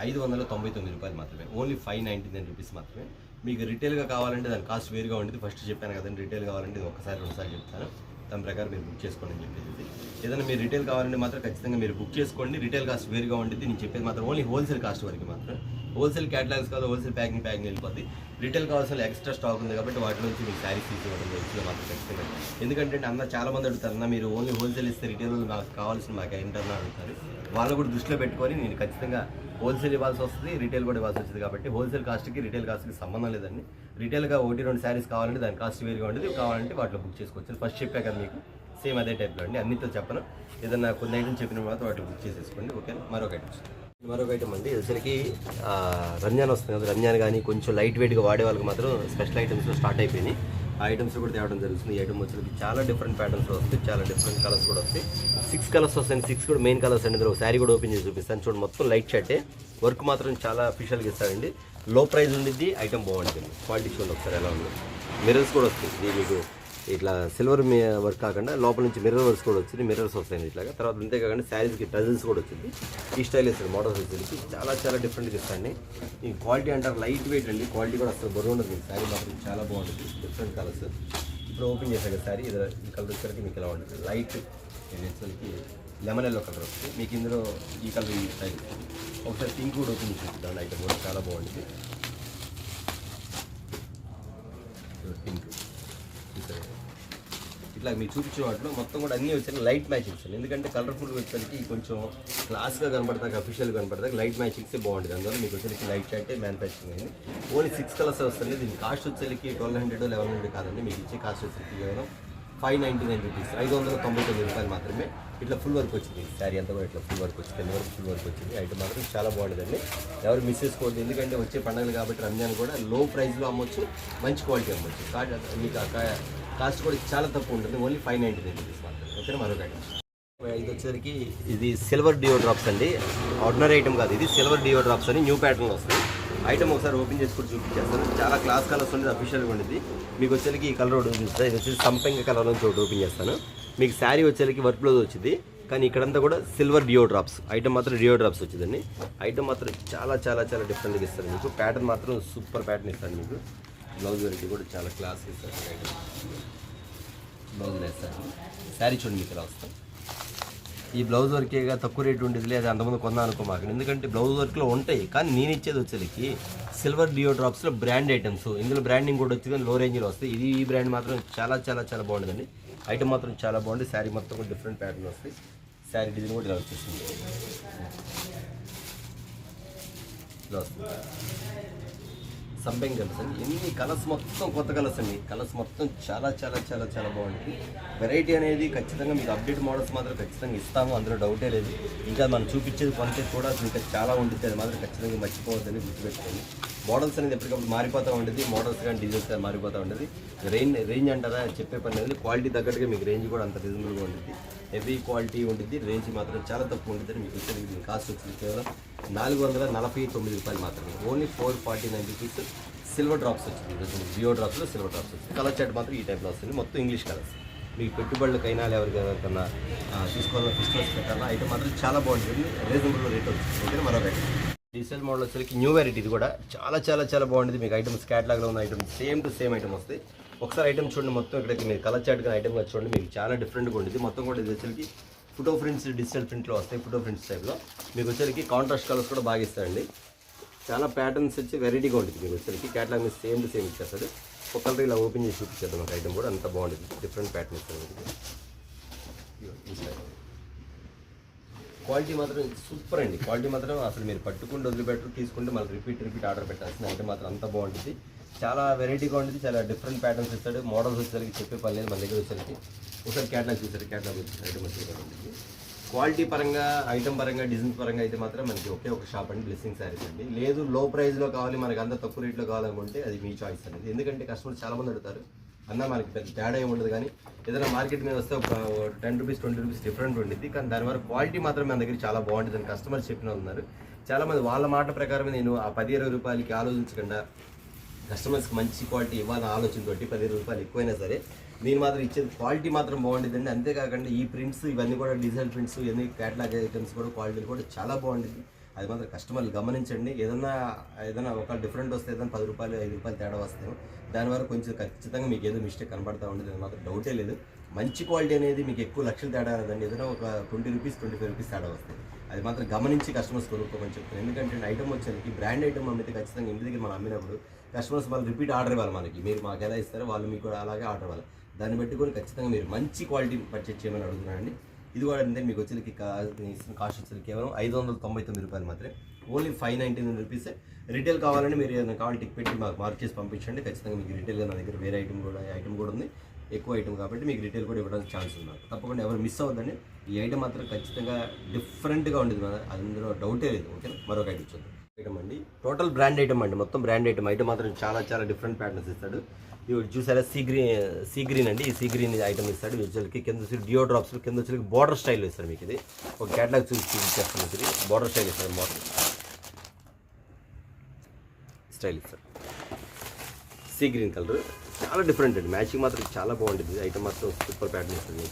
599 రూపాయలు మాత్రమే, ఓన్లీ 599 రూపీస్ మాత్రమే. మీకు రిటైల్గా కావాలంటే దాని కాస్ట్ వేరుగా ఉంటుంది. ఫస్ట్ చెప్పాను కదండి, రిటైల్ కావాలంటే ఇది ఒకసారి రెండుసార్లు చెప్తాను, దాని ప్రకారం మీరు బుక్ చేసుకోండి అని చెప్పేసి. ఏదైనా మీరు రిటైల్ కావాలంటే మాత్రం ఖచ్చితంగా మీరు బుక్ చేసుకోండి. రిటైల్ కాస్ట్ వేరుగా ఉంటుంది. నేను చెప్పేది మాత్రం ఓన్లీ హోల్సేల్ కాస్ట్ వరకు మాత్రం. హోల్సేల్ క్యాటలాగ్స్ కాదు, హోల్సేల్ ప్యాకింగ్ వెళ్ళిపోద్ది. రిటైల్ కావాల్సిన ఎక్స్ట్రా స్టాక్ ఉంది కాబట్టి వాటి నుంచి మీకు శారీస్ తీసుకోవడం జరుగుతుంది మాత్రం ఖచ్చితంగా. ఎందుకంటే అన్న చాలామంది అడుగుతారు, అన్న మీరు ఓన్లీ హోల్సేల్ ఇస్తే రిటైల్ నాకు కావాల్సిన మాకు ఏంటన్నా అడుగుతారు. వాళ్ళు కూడా దృష్టిలో పెట్టుకొని నేను ఖచ్చితంగా హోల్సేల్ ఇవ్వాల్సి వస్తుంది, రిటైల్ కూడా ఇవ్వాల్సి వస్తుంది. కాబట్టి హోల్సేల్ కాస్ట్కి రిటైల్ కాస్ట్కి సంబంధం లేదండి. రిటైల్గా 1-2 శారీస్ కావాలంటే దాని కాస్ట్ వేరుగా ఉంటుంది, కావాలంటే వాటిలో బుక్ చేసుకోవచ్చు. ఫస్ట్ చెప్పా కదా మీకు, సేమ్ అదే టైప్లో అండి. అన్నితో చెప్పను, ఏదన్నా కొన్ని ఐటమ్స్ చెప్పిన తర్వాత వాటిలో బుక్ చేసేసుకోండి. ఓకేనా. మరొక ఐటమ్ అండి, వచ్చరికి రంజాన్ వస్తుంది కదా, రంజాన్ కానీ కొంచెం లైట్ వెయిట్గా వాడే వాళ్ళకి మాత్రం స్పెషల్ ఐటమ్స్లో స్టార్ట్ అయిపోయినాయి. ఆ ఐటమ్స్ కూడా తేవడం జరుగుతుంది. ఈ ఐటమ్ వచ్చరికి చాలా డిఫరెంట్ ప్యాటర్న్స్లో వస్తాయి, చాలా డిఫరెంట్ కలర్స్ కూడా వస్తాయి. 6 కలర్స్ వస్తాయి, 6 కూడా మెయిన్ కలర్స్ అండి. ఒక శారీ కూడా ఓపెన్ చేసి చూపిస్తాను చూడండి. మొత్తం లైట్ షర్టే, వర్క్ మాత్రం చాలా అఫీషియల్గా ఇస్తాడండి. లో ప్రైస్ ఉండిద్ది, ఐటమ్ బాగుంటుంది. క్వాలిటీ చూడండి ఒకసారి ఎలా ఉంది. మిర్రర్స్ కూడా వస్తాయి, ఇది మీకు ఇట్లా సిల్వర్ వర్క్ కాకుండా లోపల నుంచి మిర్రర్ వర్క్స్ కూడా వచ్చింది, మిర్రర్స్ వస్తాయి ఇట్లాగా. తర్వాత అంతేకాకుండా శారీస్కి టజల్స్ కూడా వచ్చింది. ఈ స్టైల్ ఇస్తుంది మోడల్స్ వచ్చేసి చాలా చాలా డిఫరెంట్గా ఇస్తాండి. ఈ క్వాలిటీ అంటారు లైట్ వెయిట్ అండి, క్వాలిటీ కూడా అసలు బరువు ఉండదు. మీకు శారీ మాత్రం చాలా బాగుంటుంది, డిఫరెంట్ కలర్స్. ఇప్పుడు ఓపెన్ చేశాక శారీ ఇది ఈ కలర్ వచ్చేసరికి మీకు ఎలా ఉంటుంది, లైట్ ఇది వచ్చేసరికి లెమన్ ఎల్లో కలర్ వస్తుంది. మీకు ఇందులో ఈ కలర్ ఈ స్టైల్ ఒకసారి పింక్ కూడా ఓపెన్ చేసి చూద్దాం. ఐటమ్ కూడా చాలా బాగుంటుంది. పింక్ ఇట్లా మీరు చూపించిన వాటిలో మొత్తం కూడా అన్నీ వచ్చాయి లైట్ మ్యాచింగ్స్. ఎందుకంటే కలర్ఫుల్గా వచ్చేసరికి కొంచెం క్లాస్గా కనపడతాక, అఫీషియల్గా కనపడతాక లైట్ మ్యాచింగ్సే బాగుంటుంది. అందువల్ల మీకు వచ్చేసరికి లైట్ షర్టే మ్యానుఫ్యాక్చరింగ్ అయింది. ఓన్లీ 6 కలర్స్ వస్తుంది. దీని కాస్ట్ వచ్చేసరికి 1200 1100 కాదండి. మీకు ఇచ్చే కాస్ట్ వచ్చేసరికి కేవలం 599 రూపీస్, 599 రూపాయలు మాత్రమే. ఇట్లా ఫుల్ వర్క్ వచ్చింది శారీ అంతా కూడా, ఇట్లా ఫుల్ వర్క్ వచ్చింది, కింద వరకు ఫుల్ వర్క్ వచ్చింది. ఐటమ్ మాత్రం చాలా బాగుంటుందండి, ఎవరు మిస్ చేసుకోవద్దు. ఎందుకంటే వచ్చే పండుగలు కాబట్టి రంజాన్ కూడా లో ప్రైస్లో అమ్మొచ్చు, మంచి క్వాలిటీ అమ్మొచ్చు. మీకు కాస్ట్ కూడా చాలా తక్కువ ఉంటుంది, ఓన్లీ 599 రూపీస్ మాత్రమే. ఓకేనా. మరొక ఐటమ్ ఇది వచ్చేసరికి ఇది సిల్వర్ డియో డ్రాప్స్ అండి. ఆర్డినరీ ఐటమ్ కాదు, ఇది సిల్వర్ డియో డ్రాప్స్ అని న్యూ ప్యాటర్న్లో వస్తుంది. ఐటమ్ ఒకసారి ఓపెన్ చేసి కూడా చూపించేస్తాను. చాలా క్లాస్ కలర్స్ ఉండేది, అఫీషియల్గా ఉండేది. మీకు వచ్చేసరికి ఈ కలర్ ఒకటి చూపిస్తాను. ఇది వచ్చేసి సంపెంగ కలర్ నుంచి ఒకటి ఓపెన్ చేస్తాను. మీకు శారీ వచ్చేసరికి వర్క్ బ్లౌజ్ వచ్చింది, కానీ ఇక్కడంతా కూడా సిల్వర్ డియో డ్రాప్స్. ఐటమ్ మాత్రం డియో డ్రాప్స్ వచ్చిందండి. ఐటమ్ మాత్రం చాలా చాలా చాలా డిఫరెంట్గా ఇస్తారు మీకు. ప్యాటర్న్ మాత్రం సూపర్ ప్యాటర్న్ ఇస్తాను మీకు. బ్లౌజ్ వెరైటీ కూడా చాలా క్లాస్ ఇస్తారు. ఐటమ్ బ్లౌజ్ వేస్తాను. శారీ చూడండి మీకు ఇలా వస్తాం. ఈ బ్లౌజ్ వర్కేగా తక్కువ రేటు ఉండేది లేదు, అంతమంది కొన్నా అనుకోమాక. ఎందుకంటే బ్లౌజ్ వర్క్లో ఉంటాయి, కానీ నేను ఇచ్చేది వచ్చేసరికి సిల్వర్ డియో డ్రాప్స్లో బ్రాండ్ ఐటమ్స్. ఇందులో బ్రాండింగ్ కూడా వచ్చి కానీ లో రేంజ్లో వస్తాయి. ఇది ఈ బ్రాండ్ మాత్రం చాలా చాలా చాలా బాగుంటుందండి. ఐటమ్ మాత్రం చాలా బాగుంది. శారీ మొత్తం కూడా డిఫరెంట్ ప్యాటర్న్ వస్తాయి. శారీ డిజైన్ కూడా ఇలా వచ్చేసింది, ఇలా వస్తుంది. సంపెంగ్ కలర్స్ అండి. ఎన్ని కలర్స్ మొత్తం కొత్త కలర్స్ అండి. కలర్స్ మొత్తం చాలా చాలా చాలా చాలా బాగుంటుంది. వెరైటీ అనేది ఖచ్చితంగా మీకు అప్డేట్ మోడల్స్ మాత్రం ఖచ్చితంగా ఇస్తాము, అందులో డౌటే లేదు. ఇంకా మనం చూపించేది కొంచెం కూడా ఇంకా చాలా ఉంటుంది, అది మాత్రం ఖచ్చితంగా మర్చిపోవద్దని గుర్తుపెట్టుకోండి. మోడల్స్ అనేది ఎప్పటికప్పుడు మారిపోతూ ఉంటుంది, మోడల్స్ కానీ డిజైన్స్ కానీ మారిపోతూ ఉంటుంది. రేంజ్ అంటారా చెప్పే పని లేదు, క్వాలిటీ తగ్గట్టుగా మీకు రేంజ్ కూడా అంత రీజనబుల్గా ఉంటుంది. హెవీ క్వాలిటీ ఉంటుంది, రేంజ్ మాత్రం చాలా తక్కువ ఉంటుంది. మీకు వచ్చేది దీని కాస్ట్ వచ్చింది కేవలం 449 రూపాయలు మాత్రమే. Only 449 rupees. సిల్వర్ డ్రాప్స్ వచ్చింది, జియో డ్రాప్స్లో సిల్వర్ డ్రాప్స్ వచ్చింది. కలర్ చార్ట్ మాత్రం ఈ టైప్లో వస్తుంది, మొత్తం ఇంగ్లీష్ కలర్స్. మీకు పెట్టుబడులకైనా ఎవరికైనా తీసుకోవాలన్నా ఫెస్టివల్స్ పెట్టాలన్నా ఐటమ్ మాత్రం చాలా బాగుంటుంది, రీజనబుల్ రేట్ వచ్చింది. ఓకే, మరొక ఐటమ్ డీసెల్ మోడల్ వచ్చేసరికి న్యూ వెరైటీ. ఇది కూడా చాలా చాలా చాలా బాగుంటుంది. మీకు ఐటమ్స్ క్యాటలాగ్లో ఉన్న items same to same item వస్తాయి. ఒకసారి ఐటమ్ చూడండి, మొత్తం ఇక్కడికి మీరు కలర్ చార్ట్ కానీ ఐటమ్ చూడండి, మీకు చాలా డిఫరెంట్గా ఉంటుంది. మొత్తం కూడా ఇది వచ్చేసరికి ఫోటో ప్రింట్స్ డిజిటల్ ప్రింట్లో వస్తాయి, ఫోటో ప్రింట్స్ టైప్లో. మీకు వచ్చేసరికి కాంట్రాస్ట్ కలర్స్ కూడా బాగా ఇస్తాయండి. చాలా ప్యాటర్న్స్ వచ్చి వెరైటీగా ఉంటుంది. మీకు వచ్చేసరికి క్యాటలాగ్ మీద సేమ్ టు సేమ్ ఇచ్చేస్తాడు. ఒక కలర్ ఇలా ఓపెన్ చేసి చూపించేద్దాం. ఒక ఐటమ్ కూడా అంత బాగుంటుంది, డిఫరెంట్ ప్యాటర్న్ ఇస్తుంది. క్వాలిటీ మాత్రం సూపర్ అండి. క్వాలిటీ మాత్రం అసలు మీరు పట్టుకుంటూ వదిలిపెట్టు, తీసుకుంటే మళ్ళీ రిపీట్ ఆర్డర్ పెట్టాల్సిన ఐటమ్ మాత్రం అంత బాగుంటుంది. చాలా వెరైటీగా ఉంటుంది, చాలా డిఫరెంట్ ప్యాటర్న్స్ ఇస్తాడు. మోడల్స్ వచ్చేసరికి చెప్పే పని లేదు, మన దగ్గర వచ్చేసరికి ఒకసారి క్యాటలాగ్ చూసారు, క్యాటలాగ్ ఐటమ్ వచ్చేసరికి క్వాలిటీ పరంగా, ఐటమ్ పరంగా, డిజైన్స్ పరంగా అయితే మాత్రం మనకి ఒకే ఒక షాప్ అండి, బ్లెస్సింగ్ శారీస్ అండి. లేదు లో ప్రైస్లో కావాలి, మనకి అంత తక్కువ రేట్లో కావాలనుకుంటే అది మీ చాయిస్ అనేది. ఎందుకంటే కస్టమర్స్ చాలామంది అడుగుతారు, అన్న మనకి పెద్ద తేడా ఏమి ఉండదు, కానీ ఏదైనా మార్కెట్ మీద వస్తే ఒక 10 రూపీస్ 20 రూపీస్ డిఫరెంట్ ఉంటుంది. కానీ దానివల్ల క్వాలిటీ మాత్రం మన దగ్గర చాలా బాగుంటుంది అని కస్టమర్స్ చెప్పిన ఉన్నారు. చాలామంది వాళ్ళ మాట ప్రకారం నేను ఆ 10-20 రూపాయలకి ఆలోచించకుండా కస్టమర్స్కి మంచి క్వాలిటీ ఇవ్వాలని ఆలోచనతో 10-20 రూపాయలు ఎక్కువైనా సరే నేను మాత్రం ఇచ్చేది క్వాలిటీ మాత్రం బాగుంటుందండి. అంతేకాకుండా ఈ ప్రింట్స్ ఇవన్నీ కూడా డిజిటల్ ప్రింట్స్, ఇవన్నీ క్యాటలాగ్ ఐటమ్స్ కూడా క్వాలిటీ కూడా చాలా బాగుంటుంది. అది మాత్రం కస్టమర్లు గమనించండి. ఏదైనా ఒక డిఫరెంట్ వస్తే ఏదైనా 10 రూపాయలు 5 రూపాయలు తేడా వస్తాయి, దానివల్ల కొంచెం ఖచ్చితంగా మీకు ఏదో మిస్టేక్ కనబడతా ఉండేది, అది మాత్రం డౌటే లేదు. మంచి క్వాలిటీ అనేది మీకు ఎక్కువ లక్షలు తేడా రాదండి, ఏదైనా ఒక 20 రూపీస్ 25 రూపీస్ తేడా వస్తాయి. అది మాత్రం గమనించి కస్టమర్స్ కొనుక్కోమని చెప్తాను. ఎందుకంటే ఐటమ్ వచ్చేసరికి బ్రాండ్ ఐటమ్ అమ్మితే ఖచ్చితంగా ఇంటి దగ్గర మనం అమ్మినప్పుడు కస్టమర్స్ వాళ్ళు రిపీట్ ఆర్డర్ ఇవ్వాలి మనకి. మీరు మాకు ఎలా ఇస్తారో వాళ్ళు మీకు కూడా అలాగే ఆర్డర్ ఇవ్వాలి. దాన్ని బట్టి కూడా ఖచ్చితంగా మీరు మంచి క్వాలిటీ పర్చేజ్ చేయమని అడుగుతున్నానండి. ఇది కూడా అంటే మీకు వచ్చేసరికి కాస్ట్ వచ్చేసరికి కేవలం 599 రూపాయలు మాత్రమే. ఓన్లీ 599 రూపీసే. రిటైల్ కావాలని మీరు ఏదైనా కావాలి టిక్ పెట్టి మాకు మార్క్ చేసి పంపించండి. ఖచ్చితంగా మీకు రిటైల్గా నా దగ్గర వేరే ఐటమ్ కూడా ఉంది, ఎక్కువ ఐటమ్ కాబట్టి మీకు రిటైల్ కూడా ఇవ్వడానికి ఛాన్స్ ఉన్నారు. తప్పకుండా ఎవరు మిస్ అవ్వద్దండి. ఈ ఐటమ్ మాత్రం ఖచ్చితంగా డిఫరెంట్గా ఉండేది, అందులో డౌటే లేదు. ఓకే, మరొక ఐటమ్ చూద్దాం. ఐటమ్ అండి టోటల్ బ్రాండ్ ఐటమ్ అండి, మొత్తం బ్రాండ్ ఐటమ్. ఐటమ్ మాత్రం చాలా చాలా డిఫరెంట్ ప్యాటర్న్స్ ఇస్తాడు. ఇవి చూసారా, సీ గ్రీన్ అండి. ఈ సీ గ్రీన్ ఐటమ్ ఇస్తాడు. విజువల్కి కింద వచ్చి డియో డ్రాప్స్, కింద వచ్చి బార్డర్ స్టైల్ ఇస్తాడు మీకు. ఇది ఒక క్యాటలాగ్ చూపిస్తాను. ఇది బార్డర్ స్టైల్ ఇస్తాడు, బార్డర్ స్టైల్ ఇస్తాడు. సీ గ్రీన్ కలర్ చాలా డిఫరెంట్ అండి, మ్యాచింగ్ మాత్రం చాలా బాగుంటుంది. ఐటమ్ మాత్రం సూపర్ ప్యాటర్న్ ఇస్తుంది.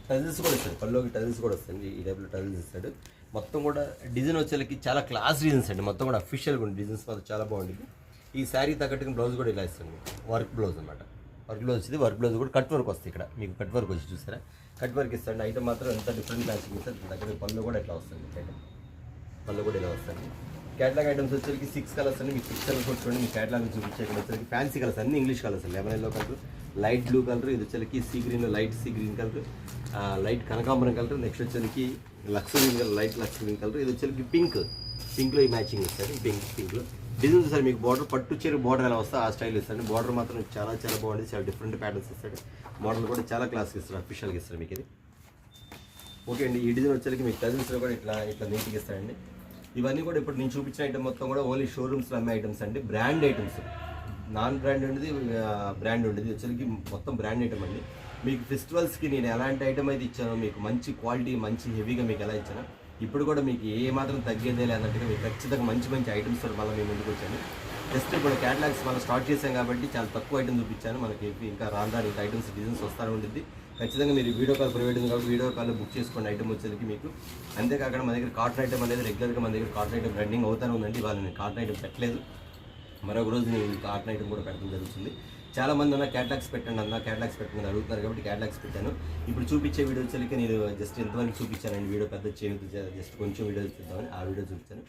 టజిల్స్ కూడా ఇస్తాడు, పళ్ళుకి టజిల్స్ కూడా వస్తుంది. ఈ టైప్లో టజిల్స్ ఇస్తాడు. మొత్తం కూడా డిజైన్ వచ్చేసరికి చాలా క్లాస్ డిజైన్స్ అండి, మొత్తం కూడా అఫీషియల్గా ఉంది. డిజైన్స్ మాత్రం చాలా బాగుంటుంది. ఈ శారీ తగ్గట్టుగా బ్లౌజ్ కూడా ఇలా ఇస్తుంది, వర్క్ బ్లౌజ్ అనమాట. వర్క్ బ్లౌజ్ వచ్చింది, వర్క్ బ్లౌజ్ కూడా కట్ వర్క్ వస్తుంది. ఇక్కడ మీకు కట్ వర్క్ వచ్చి చూసారా, కట్ వర్క్ ఇస్తాడు. ఐటమ్ మాత్రం ఎంత డిఫరెంట్ మ్యాచింగ్ ఇస్తుంది. దగ్గర పళ్ళు కూడా ఇట్లా వస్తుంది, ఐటమ్ పళ్ళు కూడా ఇలా వస్తుంది. క్యాటలాగ్ ఐటమ్స్ వచ్చేసరికి 6 కలర్స్ అండి. మీకు 6 కలర్స్ కూడా చూడండి, మీ క్యాటలాగ్ చూపించే. ఇక్కడ వచ్చేసరికి ఫ్యాన్సీ కలర్స్ అన్ని ఇంగ్లీష్ కలర్స్ అండి. Lemon yellow colour, light blue colour, ఇది వచ్చేసరికి sea green, light sea green colour, light కనకాంబరం కలర్, నెక్స్ట్ వచ్చేసరికి lux green colour, light lux green colour, ఇది వచ్చేసరికి పింక్లో ఈ మ్యాచింగ్ ఇస్తాడు. పింక్లో డిజైన్ సార్ మీకు బార్డర్ పట్టు చీర బార్డర్ ఎలా వస్తే ఆ స్టైల్ ఇస్తాడు. బార్డర్ మాత్రం చాలా చాలా బాగుంటుంది, చాలా డిఫరెంట్ ప్యాటర్న్స్ ఇస్తాడు. మోడల్ కూడా చాలా క్లాస్గా ఇస్తాడు, అఫీషియల్గా ఇస్తాడు మీకు ఇది. ఓకే అండి, ఈ డిజైన్ వచ్చేసరికి మీకు టజిల్స్లో కూడా ఇట్లా నీట్గా ఇస్తాడండి. ఇవన్నీ కూడా ఇప్పుడు నేను చూపించిన ఐటమ్ మొత్తం కూడా ఓన్లీ షోరూమ్స్లో అమ్మే ఐటమ్స్ అండి, బ్రాండ్ ఐటమ్స్. నాన్ బ్రాండ్ ఉండేది, బ్రాండ్ ఉండేది. వచ్చేసరికి మొత్తం బ్రాండ్ ఐటమ్ అండి. మీకు ఫెస్టివల్స్కి నేను ఎలాంటి ఐటమ్ అయితే ఇచ్చానో, మీకు మంచి క్వాలిటీ మంచి హెవీగా మీకు ఎలా ఇచ్చానో, ఇప్పుడు కూడా మీకు ఏ మాత్రం తగ్గేదే లేదన్నట్టుగా మీకు ఖచ్చితంగా మంచి మంచి ఐటమ్స్ మళ్ళీ మేము ముందుకు వచ్చాను. జస్ట్ ఇప్పుడు క్యాటలాగ్స్ మనం స్టార్ట్ చేసాం కాబట్టి చాలా తక్కువ ఐటమ్ చూపించాను. మనకి ఇంకా రాను ఇంకా ఐటమ్స్ డిజైన్స్ వస్తూ ఉంటుంది. ఖచ్చితంగా మీరు వీడియో కాల్ ప్రొవైడ్ ఉంది కాబట్టి వీడియో కాల్ బుక్ చేసుకోండి ఐటమ్ వచ్చేసరికి మీకు. అంతేకాకుండా మన దగ్గర కాటన్ ఐటమ్ అనేది రెగ్యులర్గా మన దగ్గర కాటన్ ఐటమ్ రన్నింగ్ అవుతానే ఉందండి. వాళ్ళు నేను కాటన్ ఐటమ్ పెట్టలేదు, మరొక రోజు నేను కాటన్ ఐటమ్ కూడా పెట్టడం జరుగుతుంది. చాలామంది అన్న క్యాటలాగ్స్ పెట్టండి అన్న, క్యాటలాగ్స్ పెట్టమని అడుగుతున్నారు కాబట్టి క్యాటలాగ్స్ పెట్టాను. ఇప్పుడు చూపించే వీడియో వచ్చేసరికి నేను జస్ట్ ఎంతవరకు చూపించానండి, వీడియో పెద్ద చేయొద్దు, జస్ట్ కొంచెం వీడియో చూద్దామని ఆ వీడియో చూపించాను.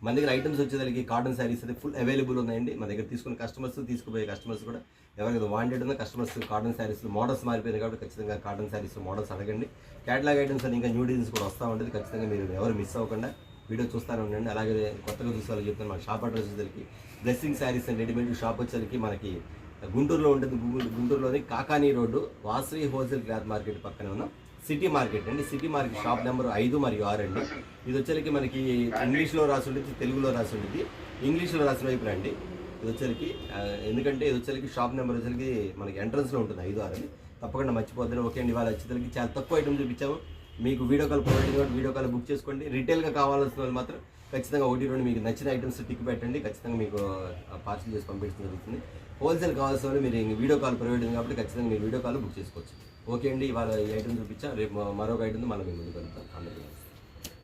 మన దగ్గర ఐటమ్స్ వచ్చేసరికి కాటన్ శారీస్ అయితే ఫుల్ అవైలబుల్ ఉన్నాయండి. మన దగ్గర తీసుకునే కస్టమర్స్, తీసుకుపోయే కస్టమర్స్ కూడా ఎవరైతే వాంటెడ్ ఉన్న కస్టమర్స్ కాటన్ శారీస్లో మోడల్స్ మారిపోయింది కాబట్టి ఖచ్చితంగా కాటన్ శారీస్లో మోడల్స్ అడగండి. క్యాటలాగ్ ఐటమ్స్ అని ఇంకా న్యూ డిజైన్స్ కూడా వస్తూ ఉంటుంది. ఖచ్చితంగా మీరు ఎవరు మిస్ అవ్వకుండా వీడియో చూస్తూనే ఉండండి. అలాగే కొత్తగా చూసే వాళ్ళకి చెప్తాను, మన షాప్ అడ్రస్ వచ్చేసరికి blessing saris and readymade shop వచ్చేసరికి మనకి గుంటూరులో ఉంటుంది. గుంటూరులోని Kakani road Vasavi wholesale cloth market పక్కనే ఉన్న సిటీ మార్కెట్ అండి. సిటీ మార్కెట్ షాప్ నెంబర్ 5 మరియు 6 అండి. ఇది వచ్చేసరికి మనకి ఇంగ్లీష్లో రాసి ఉంటుంది, తెలుగులో రాసి ఉంటుంది. ఇంగ్లీష్లో రాసిన వైపు రండి. ఇది వచ్చేసరికి ఎందుకంటే ఇది వచ్చేసరికి షాప్ నెంబర్ వచ్చేసరికి మనకి ఎంట్రన్స్లో ఉంటుంది 5, 6 అని. తప్పకుండా మర్చిపోద్దని. ఓకే అండి, ఇవాళ వచ్చేసరికి చాలా తక్కువ ఐటమ్ చూపించాము. మీకు వీడియో కాల్ ప్రొవైడింగ్ కాబట్టి వీడియో కాల్ బుక్ చేసుకోండి. రిటైల్గా కావాల్సిన వాళ్ళు మాత్రం ఖచ్చితంగా 1-2 మీకు నచ్చిన ఐటమ్స్ టిక్ పెట్టండి, ఖచ్చితంగా మీకు పార్సల్ చేసి పంపించడం జరుగుతుంది. హోల్సేల్ కావాల్సిన వాళ్ళు మీరు వీడియో కాల్ ప్రొవైడింగ్ కాబట్టి ఖచ్చితంగా మీరు వీడియో కాల్ బుక్ చేసుకోవచ్చు. ఓకే అండి, ఇవాళ ఈ ఐటమ్ చూపించా. రేపు మరొక ఐటమ్ మనం ముందుకు వెళ్తాం. అందరికీ